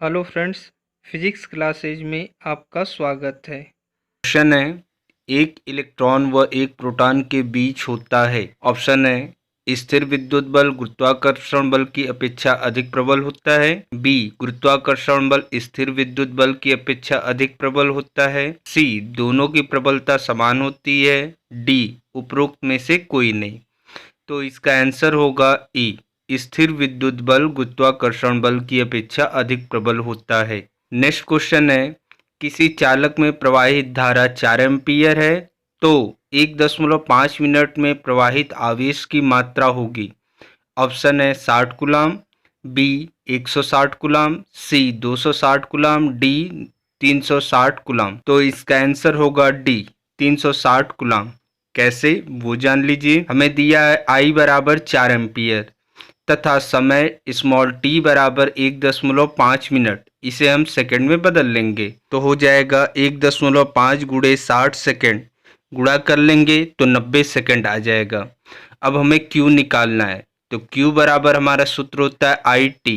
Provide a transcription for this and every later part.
Hello friends, physics classes में आपका स्वागत है। क्वेश्चन है, एक इलेक्ट्रॉन व एक प्रोटॉन के बीच होता है। ऑप्शन है स्थिर विद्युत बल गुरुत्वाकर्षण बल की अपेक्षा अधिक प्रबल होता है, बी गुरुत्वाकर्षण बल स्थिर विद्युत बल की अपेक्षा अधिक प्रबल होता है, सी दोनों की प्रबलता समान होती है, डी उपरोक्त में से कोई नहीं। तो इसका आंसर होगा ई, स्थिर विद्युत बल गुरुत्वाकर्षण बल की अपेक्षा अधिक प्रबल होता है। नेक्स्ट क्वेश्चन है, किसी चालक में प्रवाहित धारा 4 एम्पीयर है तो 1.5 मिनट में प्रवाहित आवेश की मात्रा होगी। ऑप्शन है 60 कूलाम, बी 160 कूलाम, सी 260 कूलाम, डी 360 कूलाम। तो इसका आंसर होगा डी 360 कूलाम। कैसे वो जान लीजिए। हमें दिया है आई बराबर 4 एम्पियर तथा समय स्मॉल टी बराबर 1.5 मिनट। इसे हम सेकंड में बदल लेंगे तो हो जाएगा 1.5 गुणे 60 सेकंड, गुणा कर लेंगे तो 90 सेकंड आ जाएगा। अब हमें क्यू निकालना है तो क्यू बराबर हमारा सूत्र होता है आई टी।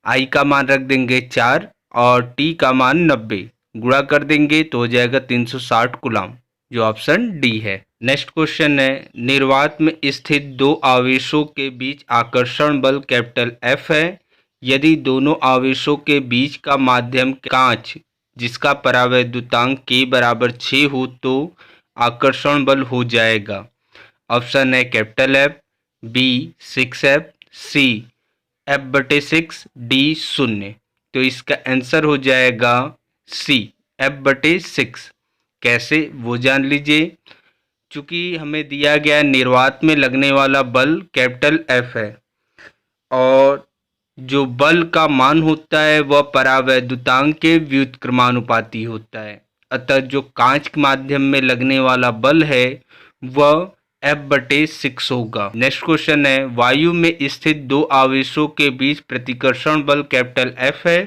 आई का मान रख देंगे 4 और टी का मान 90, गुणा कर देंगे तो हो जाएगा 360 कूलाम, जो ऑप्शन डी है। नेक्स्ट क्वेश्चन है, निर्वात में स्थित दो आवेशों के बीच आकर्षण बल कैपिटल एफ है। यदि दोनों आवेशों के बीच का माध्यम कांच जिसका परावैद्युतांक k बराबर 6 हो तो आकर्षण बल हो जाएगा। ऑप्शन है कैपिटल एफ, बी 6F, सी F/6, डी 0। तो इसका आंसर हो जाएगा सी F/6। कैसे वो जान लीजिए। चूंकि हमें दिया गया निर्वात में लगने वाला बल कैपिटल एफ है और जो बल का मान होता है वह परावैद्युतांक के व्युत्क्रमानुपाती होता है, अतः जो कांच के माध्यम में लगने वाला बल है वह F/6 होगा। नेक्स्ट क्वेश्चन है, वायु में स्थित दो आवेशों के बीच प्रतिकर्षण बल कैपिटल एफ है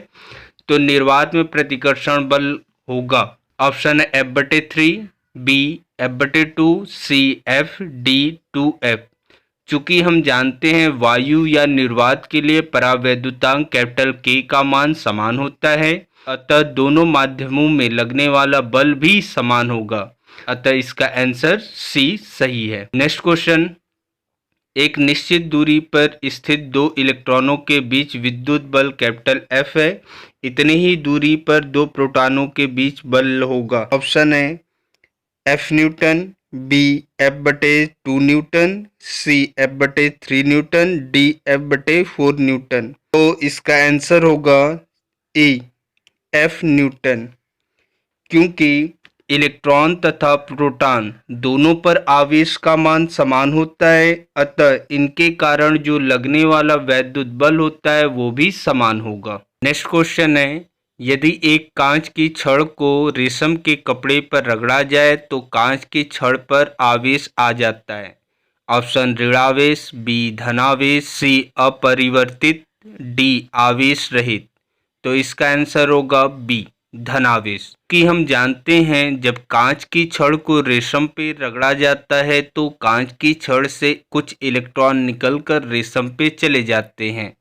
तो निर्वात में प्रतिकर्षण बल होगा। ऑप्शन है F/3, बी F/2, सी F, डी 2F। चूंकि हम जानते हैं वायु या निर्वात के लिए परावैद्युतांक कैपिटल K का मान समान होता है, अतः दोनों माध्यमों में लगने वाला बल भी समान होगा, अतः इसका आंसर सी सही है। नेक्स्ट क्वेश्चन, एक निश्चित दूरी पर स्थित दो इलेक्ट्रॉनों के बीच विद्युत बल कैपिटल एफ है, इतनी ही दूरी पर दो प्रोटॉनों के बीच बल होगा। ऑप्शन है F newton, B F/2 newton, C F/3 newton, D F/4 newton. तो इसका आंसर होगा ए एफ न्यूटन, क्योंकि इलेक्ट्रॉन तथा प्रोटॉन दोनों पर आवेश का मान समान होता है, अतः इनके कारण जो लगने वाला वैद्युत बल होता है वो भी समान होगा। नेक्स्ट क्वेश्चन है, यदि एक कांच की छड़ को रेशम के कपड़े पर रगड़ा जाए तो कांच की छड़ पर आवेश आ जाता है। ऑप्शन ऋणावेश, बी धनावेश, सी अपरिवर्तित, डी आवेश रहित। तो इसका आंसर होगा बी धनावेश। कि हम जानते हैं जब कांच की छड़ को रेशम पे रगड़ा जाता है तो कांच की छड़ से कुछ इलेक्ट्रॉन निकलकर रेशम पे चले जाते हैं।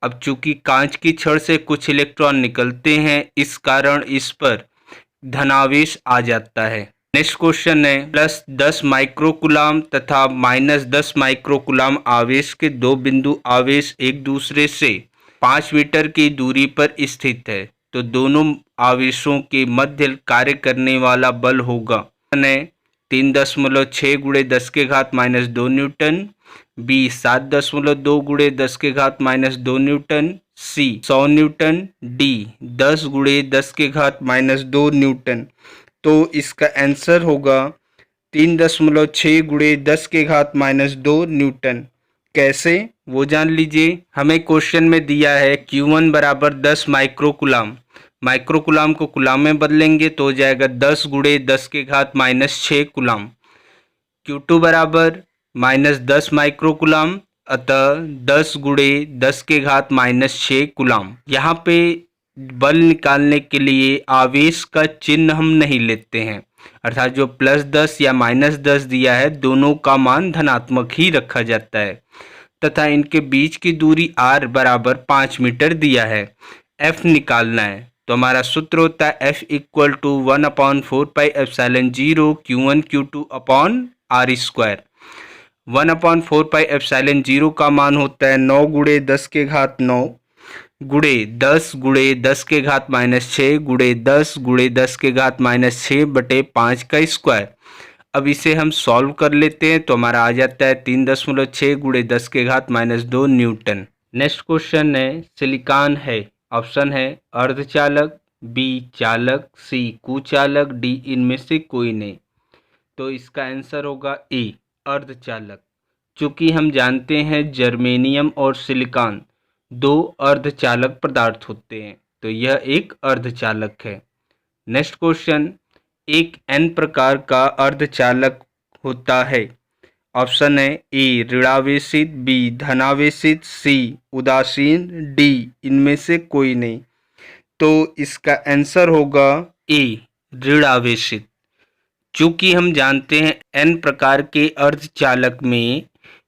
अब चूंकि कांच की छड़ से कुछ इलेक्ट्रॉन निकलते हैं, इस कारण इस पर धनावेश आ जाता है। नेक्स्ट क्वेश्चन है, +10 माइक्रोकुलाम तथा -10 माइक्रोकुलाम आवेश के दो बिंदु आवेश एक दूसरे से 5 मीटर की दूरी पर स्थित है तो दोनों आवेशों के मध्य कार्य करने वाला बल होगा। 3.6 गुणे 10 के घात -2 न्यूटन, बी 7.2 गुणे 10 के घात -2 न्यूटन, सी 100 न्यूटन, डी 10 गुणे 10 के घात -2 न्यूटन। तो इसका आंसर होगा 3.6 गुणे 10 के घात -2 न्यूटन। कैसे वो जान लीजिए। हमें क्वेश्चन में दिया है Q1 बराबर 10 माइक्रोकुलाम, माइक्रोकुलाम को कुलाम में बदलेंगे तो हो जाएगा 10 गुणे 10 के घात -6 कुलाम। Q2 बराबर -10 माइक्रोकुलाम, अतः 10 गुणे 10 के घात -6 कुलाम। यहाँ पे बल निकालने के लिए आवेश का चिन्ह हम नहीं लेते हैं, अर्थात जो +10 या -10 दिया है दोनों का मान धनात्मक ही रखा जाता है तथा इनके बीच की दूरी r बराबर 5 मीटर दिया है। एफ निकालना है। तो हमारा सूत्र होता है F equal to 1/4πε0 Q1 Q2 upon R square. 1/4πε0 का मान होता है 9 गुणे 10 के घात 9 गुणे 10 गुणे 10 के घात -6 गुणे 10 गुणे 10 के घात -6 बटे 5 का स्क्वायर। अब इसे हम सॉल्व कर लेते हैं तो हमारा आ जाता है 3.6 गुणे 10 के घात -2 न्यूटन। नेक्स्ट क्वेश्चन है सिलिकॉन है। ऑप्शन है अर्धचालक, बी चालक, सी कुचालक, डी इनमें से कोई नहीं। तो इसका आंसर होगा ए अर्धचालक। चूंकि हम जानते हैं जर्मेनियम और सिलिकॉन दो अर्धचालक पदार्थ होते हैं तो यह एक अर्धचालक है। नेक्स्ट क्वेश्चन, एक एन प्रकार का अर्धचालक होता है। ऑप्शन है ए ऋणावेशित, बी धनावेशित, सी उदासीन, डी इनमें से कोई नहीं। तो इसका आंसर होगा ए ऋणावेशित। चूंकि हम जानते हैं एन प्रकार के अर्धचालक में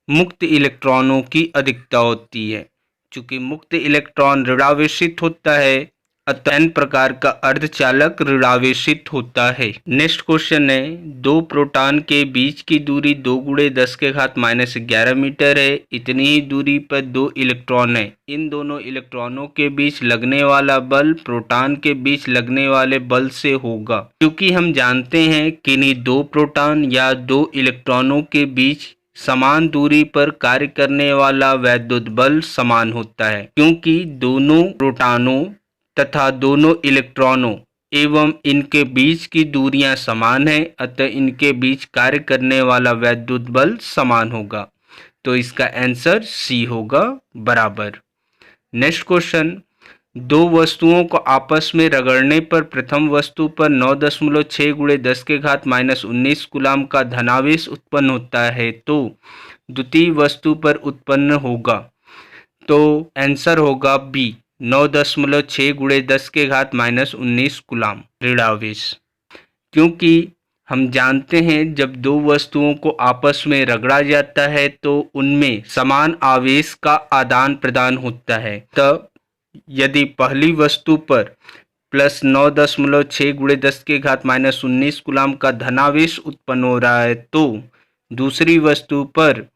मुक्त इलेक्ट्रॉनों की अधिकता होती है। चूंकि मुक्त इलेक्ट्रॉन ऋणावेशित होता है अतः एन प्रकार का अर्धचालक ऋणावेशित होता है। नेक्स्ट क्वेश्चन है दो प्रोटॉन के बीच की दूरी 2 गुणे 10 के घात -11 मीटर है। इतनी ही दूरी पर दो इलेक्ट्रॉन है। इन दोनों इलेक्ट्रॉनों के बीच लगने वाला बल प्रोटॉन के बीच लगने वाले बल से होगा। क्योंकि हम जानते हैं कि इन्हीं दो प्रोटॉन या दो इलेक्ट्रॉनों के बीच समान दूरी पर कार्य करने वाला वैद्युत बल समान होता है। क्योंकि दोनों प्रोटॉनों तथा दोनों इलेक्ट्रॉनों एवं इनके बीच की दूरियां समान हैं अतः इनके बीच कार्य करने वाला वैद्युत बल समान होगा। तो इसका आंसर सी होगा बराबर। नेक्स्ट क्वेश्चन, दो वस्तुओं को आपस में रगड़ने पर प्रथम वस्तु पर 9.6 गुणे 10 के घात -19 कूलाम का धनावेश उत्पन्न होता है तो द्वितीय वस्तु पर उत्पन्न होगा। तो आंसर होगा बी 9.6 गुणे 10 के घात -19 कूलाम ऋणावेश। क्योंकि हम जानते हैं जब दो वस्तुओं को आपस में रगड़ा जाता है तो उनमें समान आवेश का आदान प्रदान होता है। तब यदि पहली वस्तु पर प्लस 9.6 गुणे 10 के घात -19 कूलाम का धनावेश उत्पन्न हो रहा है तो दूसरी वस्तु पर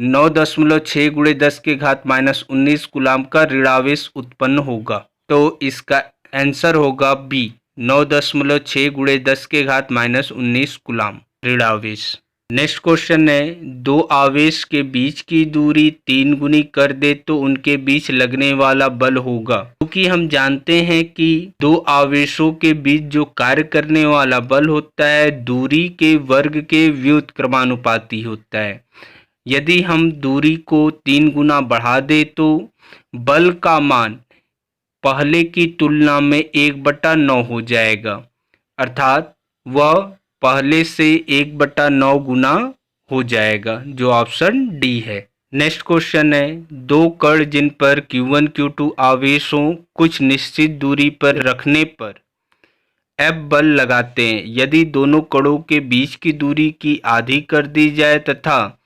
9.6 गुणे 10 के घात -19 कूलाम का ऋणावेश उत्पन्न होगा। तो इसका आंसर होगा बी 9.6 गुणे 10 के घात -19 कूलाम ऋणावेश। नेक्स्ट क्वेश्चन है दो आवेश के बीच की दूरी 3 गुनी कर दे तो उनके बीच लगने वाला बल होगा। क्योंकि हम जानते हैं कि दो आवेशों के बीच जो कार्य करने वाला बल होता है दूरी के वर्ग के व्युत्क्रमानुपाती होता है। यदि हम दूरी को 3 गुना बढ़ा दे तो बल का मान पहले की तुलना में 1/9 हो जाएगा, अर्थात वह पहले से 1/9 गुना हो जाएगा, जो ऑप्शन डी है। नेक्स्ट क्वेश्चन है दो कण जिन पर Q1 Q2 आवेशों कुछ निश्चित दूरी पर रखने पर F बल लगाते हैं। यदि दोनों कणों के बीच की दूरी की आधी कर दी जाए तथा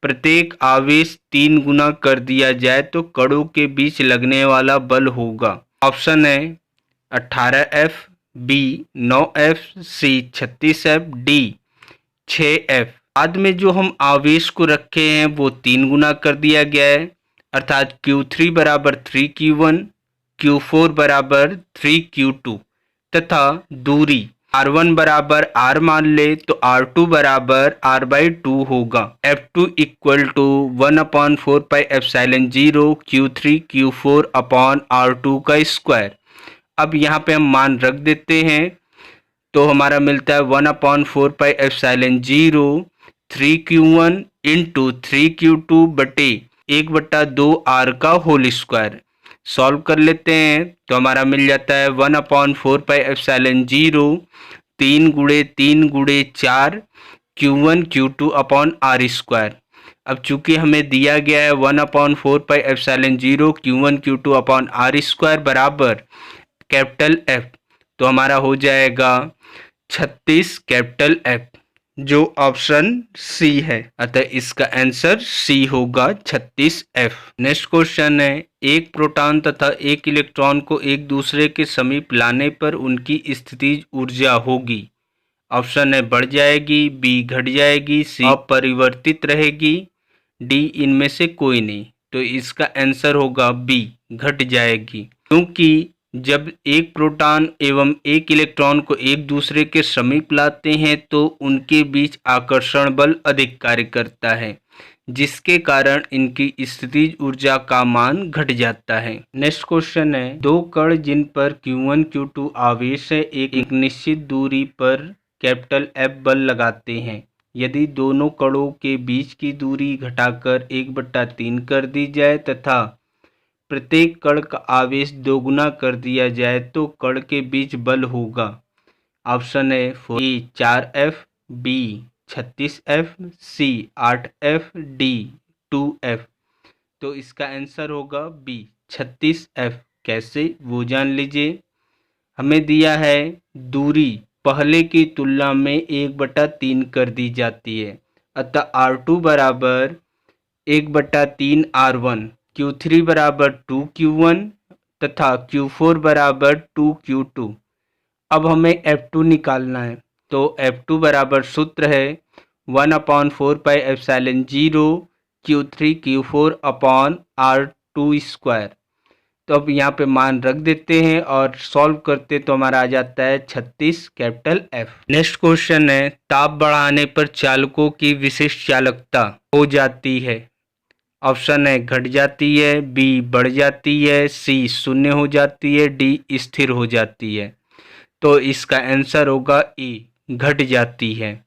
प्रत्येक आवेश 3 गुना कर दिया जाए तो कणों के बीच लगने वाला बल होगा। ऑप्शन है 18F, बी 9F, सी 36F, डी 6F। बाद में जो हम आवेश को रखे हैं वो 3 गुना कर दिया गया है, अर्थात Q3 बराबर 3Q1, Q4 बराबर 3Q2 तथा दूरी R1 बराबर R मान ले तो R2 बराबर R/2 होगा। F2 equal to 1/4πε0 Q3 Q4 upon R2 का स्क्वायर। अब यहाँ पे हम मान रख देते हैं तो हमारा मिलता है 1/4πε0 3Q1 इंटू 3Q2 बटे 1/2 R का होल स्क्वायर। सॉल्व कर लेते हैं तो हमारा मिल जाता है 1/4πε0 3 गुणे 3 गुणे 4 Q1 Q2 upon R square. अब चूंकि हमें दिया गया है 1/4πε0 Q1 Q2 upon R square बराबर कैपिटल F, तो हमारा हो जाएगा 36 कैपिटल F, जो ऑप्शन सी है। अतः इसका आंसर सी होगा 36F। नेक्स्ट क्वेश्चन है, एक प्रोटॉन तथा एक इलेक्ट्रॉन को एक दूसरे के समीप लाने पर उनकी स्थितिज ऊर्जा होगी। ऑप्शन है बढ़ जाएगी, बी घट जाएगी, सी अपरिवर्तित रहेगी, डी इनमें से कोई नहीं। तो इसका आंसर होगा बी घट जाएगी, क्योंकि जब एक प्रोटॉन एवं एक इलेक्ट्रॉन को एक दूसरे के समीप लाते हैं तो उनके बीच आकर्षण बल अधिक कार्य करता है, जिसके कारण इनकी स्थितिज ऊर्जा का मान घट जाता है। नेक्स्ट क्वेश्चन है, दो कण जिन पर Q1 Q2 आवेश है एक निश्चित दूरी पर कैपिटल F बल लगाते हैं। यदि दोनों कणों के बीच की दूरी घटाकर 1/3 कर दी जाए तथा प्रत्येक कण का आवेश दोगुना कर दिया जाए तो कण के बीच बल होगा। ऑप्शन है ए 4F, बी 36F, सी 8F, डी 2F। तो इसका आंसर होगा बी 36F। कैसे वो जान लीजिए। हमें दिया है दूरी पहले की तुलना में 1/3 कर दी जाती है, अतः R2 बराबर 1/3 R1, Q3 बराबर 2Q1 तथा Q4 बराबर 2Q2। अब हमें F2 निकालना है, तो F2 बराबर सूत्र है 1/4πε0 Q3 Q4 upon R2 square. तो अब यहाँ पे मान रख देते हैं और सॉल्व करते तो हमारा आ जाता है 36 कैपिटल F। नेक्स्ट क्वेश्चन है, ताप बढ़ाने पर चालकों की विशिष्ट चालकता हो जाती है। ऑप्शन है घट जाती है, बी बढ़ जाती है, सी शून्य हो जाती है, डी स्थिर हो जाती है। तो इसका आंसर होगा ए घट जाती है।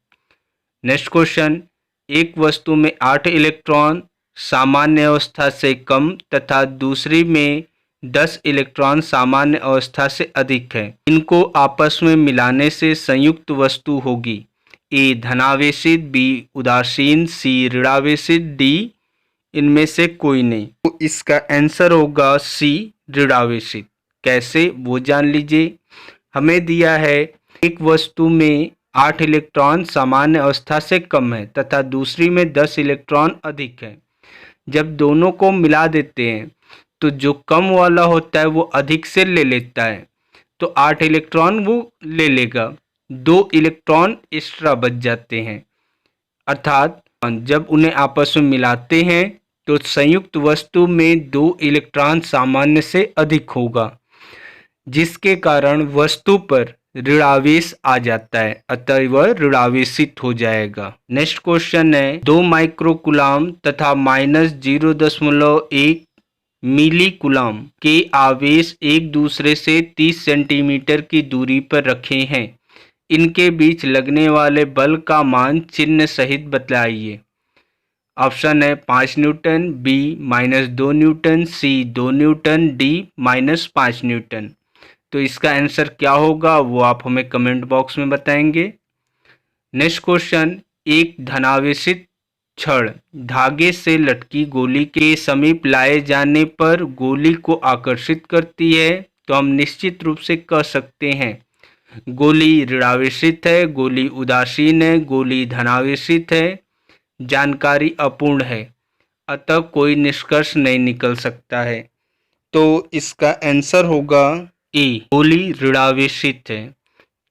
नेक्स्ट क्वेश्चन, एक वस्तु में 8 इलेक्ट्रॉन सामान्य अवस्था से कम तथा दूसरी में 10 इलेक्ट्रॉन सामान्य अवस्था से अधिक है। इनको आपस में मिलाने से संयुक्त वस्तु होगी। ए धनावेशित, बी उदासीन, सी ऋणावेशित, डी इनमें से कोई नहीं। तो इसका आंसर होगा सी ऋणावेशित। कैसे वो जान लीजिए। हमें दिया है एक वस्तु में 8 इलेक्ट्रॉन सामान्य अवस्था से कम है तथा दूसरी में 10 इलेक्ट्रॉन अधिक है। जब दोनों को मिला देते हैं तो जो कम वाला होता है वो अधिक से ले लेता है, तो 8 इलेक्ट्रॉन वो ले लेगा, 2 इलेक्ट्रॉन एक्स्ट्रा बच जाते हैं। अर्थात जब उन्हें आपस में मिलाते हैं तो संयुक्त वस्तु में 2 इलेक्ट्रॉन सामान्य से अधिक होगा, जिसके कारण वस्तु पर ऋणावेश आ जाता है, अतः वह ऋणावेशित हो जाएगा। नेक्स्ट क्वेश्चन है, 2 माइक्रोकुलाम तथा -0.1 मिलीकुलाम के आवेश एक दूसरे से 30 सेंटीमीटर की दूरी पर रखे हैं। इनके बीच लगने वाले बल का मान चिन्ह सहित बतलाइए। ऑप्शन है 5 न्यूटन, बी -2 न्यूटन, सी 2 न्यूटन, डी -5 न्यूटन। तो इसका आंसर क्या होगा वो आप हमें कमेंट बॉक्स में बताएंगे। नेक्स्ट क्वेश्चन, एक धनावेशित छड़ धागे से लटकी गोली के समीप लाए जाने पर गोली को आकर्षित करती है, तो हम निश्चित रूप से कह सकते हैं गोली ऋणावेशित है, गोली उदासीन है, गोली धनावेशित है। जानकारी अपूर्ण है, अतः कोई निष्कर्ष नहीं निकल सकता है। तो इसका आंसर होगा ए गोली ऋणावेशित है,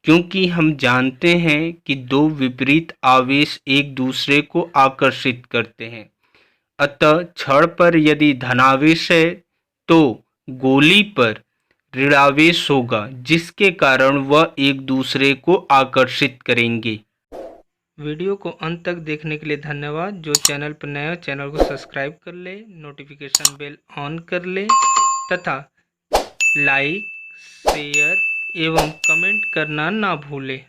क्योंकि हम जानते हैं कि दो विपरीत आवेश एक दूसरे को आकर्षित करते हैं। अतः छड़ पर यदि धनावेश है तो गोली पर ऋणावेश होगा, जिसके कारण वह एक दूसरे को आकर्षित करेंगे। वीडियो को अंत तक देखने के लिए धन्यवाद। जो चैनल पर नया, चैनल को सब्सक्राइब कर ले, नोटिफिकेशन बेल ऑन कर ले तथा लाइक, शेयर एवं कमेंट करना ना भूलें।